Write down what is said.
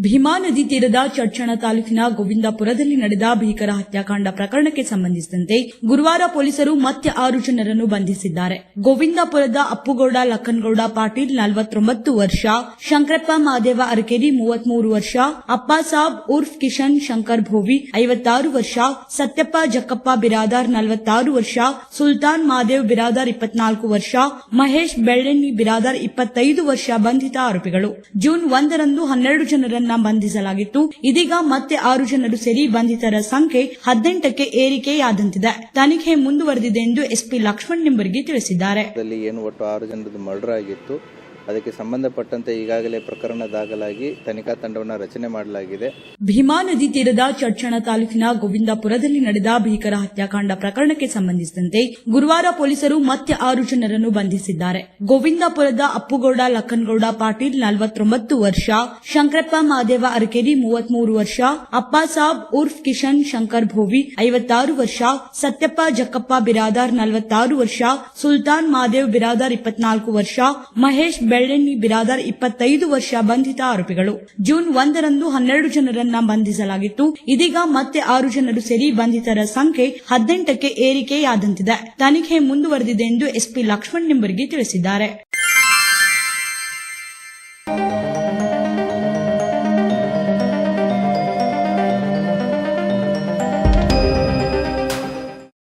ಭೀಮಾ ನದಿ ತೀರದ ಚಡ್ಚಣ ತಾಲೂಕಿನ ಗೋವಿಂದಪುರದಲ್ಲಿ ನಡೆದ ಭೀಕರ ಹತ್ಯಾಕಾಂಡ ಪ್ರಕರಣಕ್ಕೆ ಸಂಬಂಧಿಸಿದಂತೆ ಗುರುವಾರ ಪೊಲೀಸರು ಮತ್ತೆ 6 ಜನರನ್ನು ಬಂಧಿಸಿದ್ದಾರೆ. ಗೋವಿಂದಪುರದ ಅಪ್ಪುಗೌಡ ಲಕ್ಕನಗೌಡ ಪಾಟೀಲ್ 49 ವರ್ಷ, ಶಂಕರಪ್ಪ ಮಾದೇವ ಅರಕೇರಿ 33 ವರ್ಷ, ಅಪ್ಪಾಸಾಬ್ ಉರ್ಫ್ ಕಿಶನ್ ಶಂಕರ್ ಭೋವಿ 56 ವರ್ಷ, ಸತ್ಯಪ್ಪ ಜಕ್ಕಪ್ಪ ಬಿರಾದಾರ್ 46 ವರ್ಷ, ಸುಲ್ತಾನ್ ಮಾದೇವ್ ಬಿರಾದಾರ್ 24 ವರ್ಷ, ಮಹೇಶ್ ಬೆಳ್ಳೆಣ್ಣಿ ಬಿರಾದಾರ್ 25 ವರ್ಷ ಬಂಧಿತ ಆರೋಪಿಗಳು. ಜೂನ್ 1 ರಂದು 12 ಜನರನ್ನ ಬಂಧಿಸಲಾಗಿತ್ತು. ಇದೀಗ ಮತ್ತೆ 6 ಜನರು ಸೇರಿ ಬಂಧಿತರ ಸಂಖ್ಯೆ 18ಕ್ಕೆ ಏರಿಕೆಯಾದಂತಿದೆ. ತನಿಖೆ ಮುಂದುವರೆದಿದೆ ಎಂದು ಎಸ್ಪಿ ಲಕ್ಷ್ಮಣ್ ನಿಂಬರ್ಗಿ ತಿಳಿಸಿದ್ದಾರೆ. ಒಟ್ಟು 6 ಜನರದ್ದು ಮರ್ಡರ್ ಆಗಿತ್ತು. ಅದಕ್ಕೆ ಸಂಬಂಧಪಟ್ಟಂತೆ ಈಗಾಗಲೇ ಪ್ರಕರಣ ದಾಖಲಾಗಿ ತನಿಖಾ ತಂಡವನ್ನು ರಚನೆ ಮಾಡಲಾಗಿದೆ. ಭೀಮಾ ನದಿ ತೀರದ ಚಡ್ಚಣ ತಾಲೂಕಿನ ಗೋವಿಂದಪುರದಲ್ಲಿ ನಡೆದ ಭೀಕರ ಹತ್ಯಾಕಾಂಡ ಪ್ರಕರಣಕ್ಕೆ ಸಂಬಂಧಿಸಿದಂತೆ ಗುರುವಾರ ಪೊಲೀಸರು ಮತ್ತೆ 6 ಜನರನ್ನು ಬಂಧಿಸಿದ್ದಾರೆ. ಗೋವಿಂದಪುರದ ಅಪ್ಪುಗೌಡ ಲಕ್ಕನಗೌಡ ಪಾಟೀಲ್ 49 ವರ್ಷ, ಶಂಕರಪ್ಪ ಮಾದೇವ ಅರಕೇರಿ 33 ವರ್ಷ, ಅಪ್ಪಾಸಾಬ್ ಉರ್ಫ್ ಕಿಶನ್ ಶಂಕರ್ ಭೋವಿ 56 ವರ್ಷ, ಸತ್ಯಪ್ಪ ಜಕ್ಕಪ್ಪ ಬಿರಾದಾರ್ 46 ವರ್ಷ, ಸುಲ್ತಾನ್ ಮಾದೇವ್ ಬಿರಾದಾರ್ 24 ವರ್ಷ, ಮಹೇಶ್ ಬೆಳ್ಳೆಣ್ಣಿ ಬಿರಾದಾರ್ 25 ವರ್ಷ ಬಂಧಿತ ಆರೋಪಿಗಳು. ಜೂನ್ 1 ರಂದು 12 ಜನರನ್ನ ಬಂಧಿಸಲಾಗಿತ್ತು. ಇದೀಗ ಮತ್ತೆ 6 ಜನರು ಸೇರಿ ಬಂಧಿತರ ಸಂಖ್ಯೆ 18ಕ್ಕೆ ಏರಿಕೆಯಾದಂತಿದೆ. ತನಿಖೆ ಮುಂದುವರೆದಿದೆ ಎಂದು ಎಸ್ಪಿ ಲಕ್ಷ್ಮಣ್ ನಿಂಬರ್ಗಿ ತಿಳಿಸಿದ್ದಾರೆ.